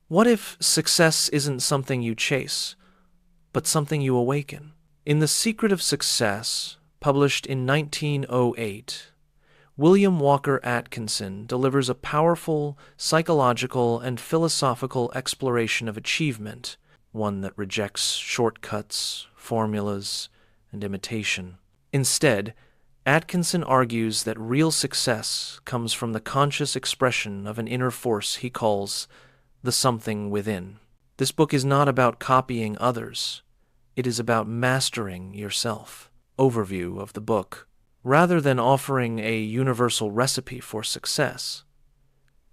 What if success isn't something you chase, but something you awaken? In The Secret of Success, published in 1908, William Walker Atkinson delivers a powerful psychological and philosophical exploration of achievement, one that rejects shortcuts, formulas, and imitation. Instead, Atkinson argues that real success comes from the conscious expression of an inner force he calls the something within. This book is not about copying others. It is about mastering yourself. Overview of the book. Rather than offering a universal recipe for success,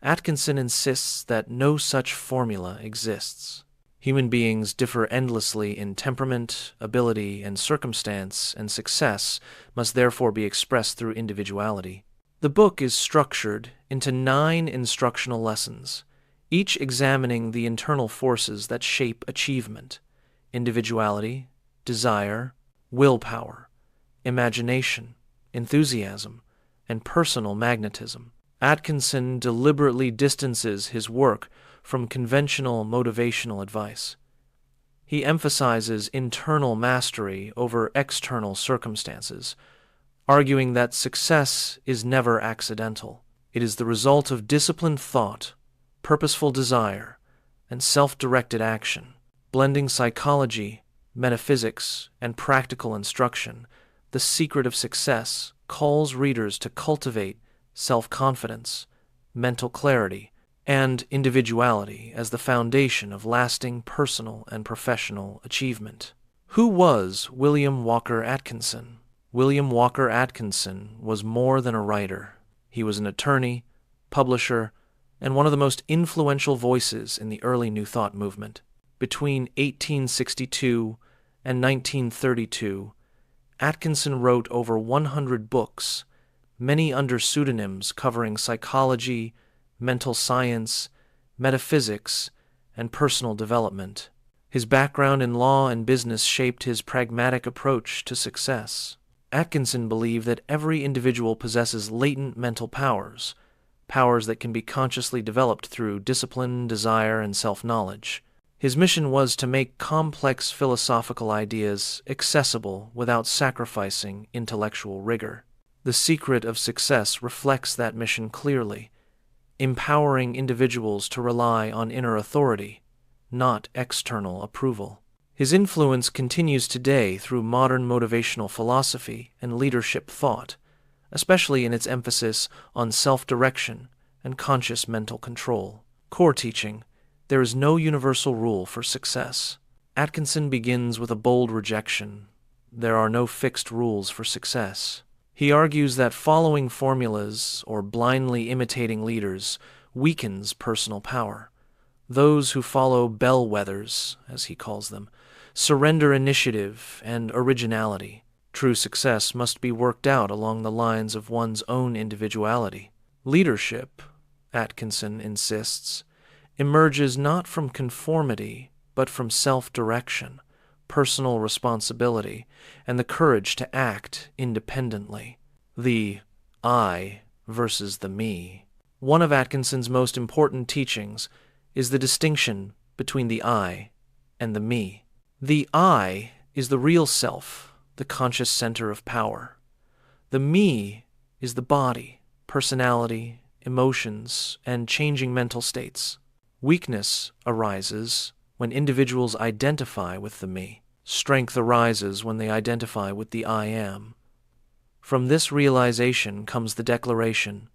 Atkinson insists that no such formula exists. Human beings differ endlessly in temperament, ability, and circumstance, and success must therefore be expressed through individuality. The book is structured into 9 instructional lessons, each examining the internal forces that shape achievement: individuality, desire, willpower, imagination, enthusiasm, and personal magnetism. Atkinson deliberately distances his work from conventional motivational advice. He emphasizes internal mastery over external circumstances, arguing that success is never accidental. It is the result of disciplined thought, purposeful desire, and self-directed action. Blending psychology, metaphysics, and practical instruction, The Secret of Success calls readers to cultivate self-confidence, mental clarity, and individuality as the foundation of lasting personal and professional achievement. Who was William Walker Atkinson? William Walker Atkinson was more than a writer. He was an attorney, publisher, and one of the most influential voices in the early New Thought movement. Between 1862 and 1932, Atkinson wrote over 100 books, many under pseudonyms covering psychology, mental science, metaphysics, and personal development. His background in law and business shaped his pragmatic approach to success. Atkinson believed that every individual possesses latent mental powers, powers that can be consciously developed through discipline, desire, and self-knowledge. His mission was to make complex philosophical ideas accessible without sacrificing intellectual rigor. The Secret of Success reflects that mission clearly, empowering individuals to rely on inner authority, not external approval. His influence continues today through modern motivational philosophy and leadership thought, especially in its emphasis on self-direction and conscious mental control. Core teaching: there is no universal rule for success. Atkinson begins with a bold rejection. There are no fixed rules for success. He argues that following formulas or blindly imitating leaders weakens personal power. Those who follow bellwethers, as he calls them, surrender initiative and originality. True success must be worked out along the lines of one's own individuality. Leadership, Atkinson insists, emerges not from conformity, but from self-direction, personal responsibility, and the courage to act independently. The I versus the me. One of Atkinson's most important teachings is the distinction between the I and the me. The I is the real self, the conscious center of power. The me is the body, personality, emotions, and changing mental states. Weakness arises when individuals identify with the me. Strength arises when they identify with the I am. From this realization comes the declaration,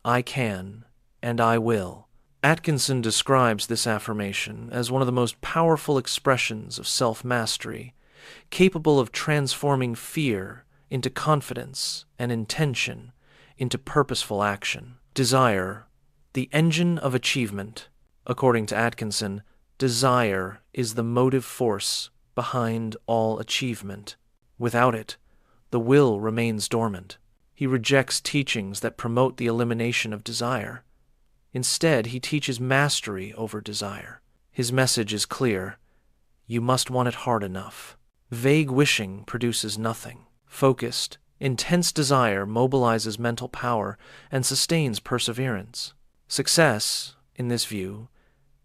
I can and I will. Atkinson describes this affirmation as one of the most powerful expressions of self-mastery, capable of transforming fear into confidence and intention into purposeful action. Desire, the engine of achievement. According to Atkinson, desire is the motive force behind all achievement. Without it, the will remains dormant. He rejects teachings that promote the elimination of desire. Instead, he teaches mastery over desire. His message is clear: you must want it hard enough. Vague wishing produces nothing. Focused, intense desire mobilizes mental power and sustains perseverance. Success, in this view,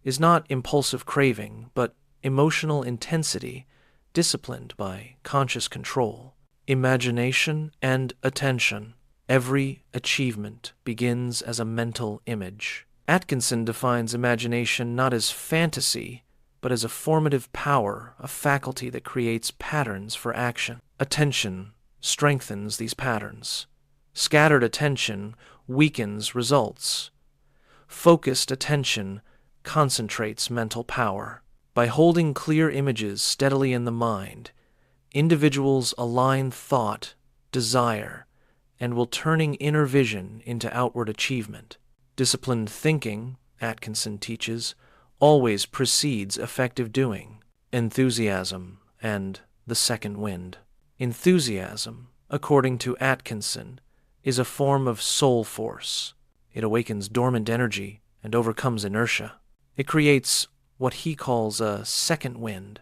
is not impulsive craving, but emotional intensity disciplined by conscious control, imagination, and attention. Every achievement begins as a mental image. Atkinson defines imagination not as fantasy, but as a formative power, a faculty that creates patterns for action. Attention strengthens these patterns. Scattered attention weakens results. Focused attention concentrates mental power. By holding clear images steadily in the mind, individuals align thought, desire, and will turning inner vision into outward achievement. Disciplined thinking, Atkinson teaches, always precedes effective doing. Enthusiasm and the second wind. Enthusiasm, according to Atkinson, is a form of soul force. It awakens dormant energy and overcomes inertia. It creates what he calls a second wind,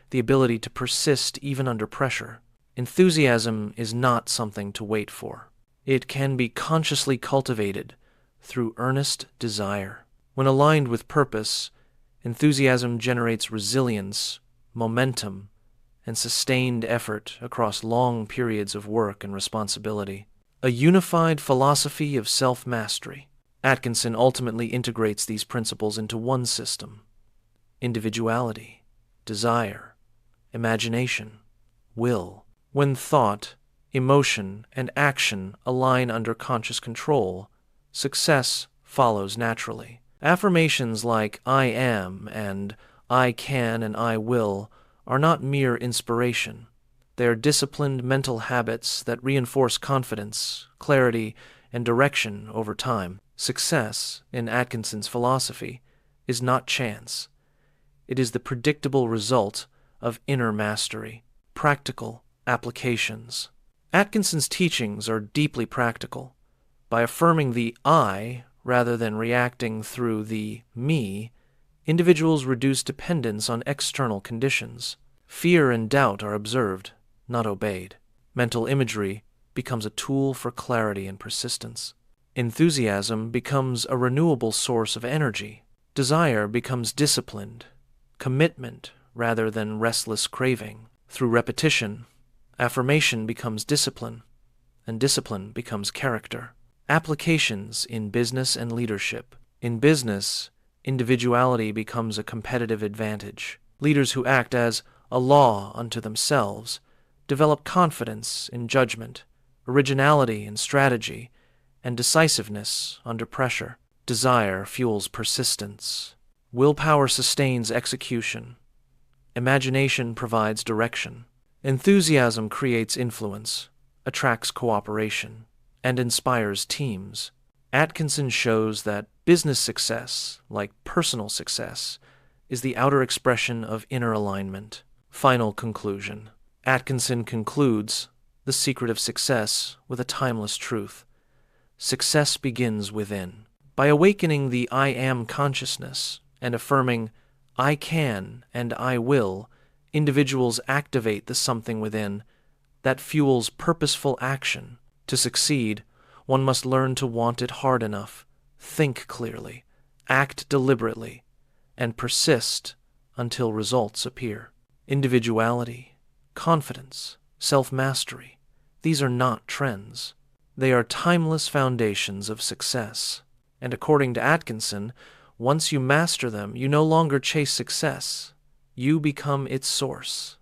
the ability to persist even under pressure. Enthusiasm is not something to wait for. It can be consciously cultivated through earnest desire. When aligned with purpose, enthusiasm generates resilience, momentum, and sustained effort across long periods of work and responsibility. A unified philosophy of self-mastery. Atkinson ultimately integrates these principles into one system: individuality, desire, imagination, will. When thought, emotion, and action align under conscious control, success follows naturally. Affirmations like "I am" and "I can" and "I will" are not mere inspiration. They are disciplined mental habits that reinforce confidence, clarity, and direction over time. Success, in Atkinson's philosophy, is not chance. It is the predictable result of inner mastery, practical applications. Atkinson's teachings are deeply practical. By affirming the I rather than reacting through the me, individuals reduce dependence on external conditions. Fear and doubt are observed, not obeyed. Mental imagery becomes a tool for clarity and persistence. Enthusiasm becomes a renewable source of energy. Desire becomes disciplined, commitment rather than restless craving. Through repetition, affirmation becomes discipline, and discipline becomes character. Applications in business and leadership. In business, individuality becomes a competitive advantage. Leaders who act as a law unto themselves develop confidence in judgment, originality in strategy, and decisiveness under pressure. Desire fuels persistence. Willpower sustains execution. Imagination provides direction. Enthusiasm creates influence, attracts cooperation, and inspires teams. Atkinson shows that business success, like personal success, is the outer expression of inner alignment. Final conclusion. Atkinson concludes The Secret of Success with a timeless truth. Success begins within. By awakening the I am consciousness and affirming I can and I will, individuals activate the something within that fuels purposeful action. To succeed, one must learn to want it hard enough, think clearly, act deliberately, and persist until results appear. Individuality, confidence, self-mastery, these are not trends. They are timeless foundations of success. And according to Atkinson, once you master them, you no longer chase success. You become its source.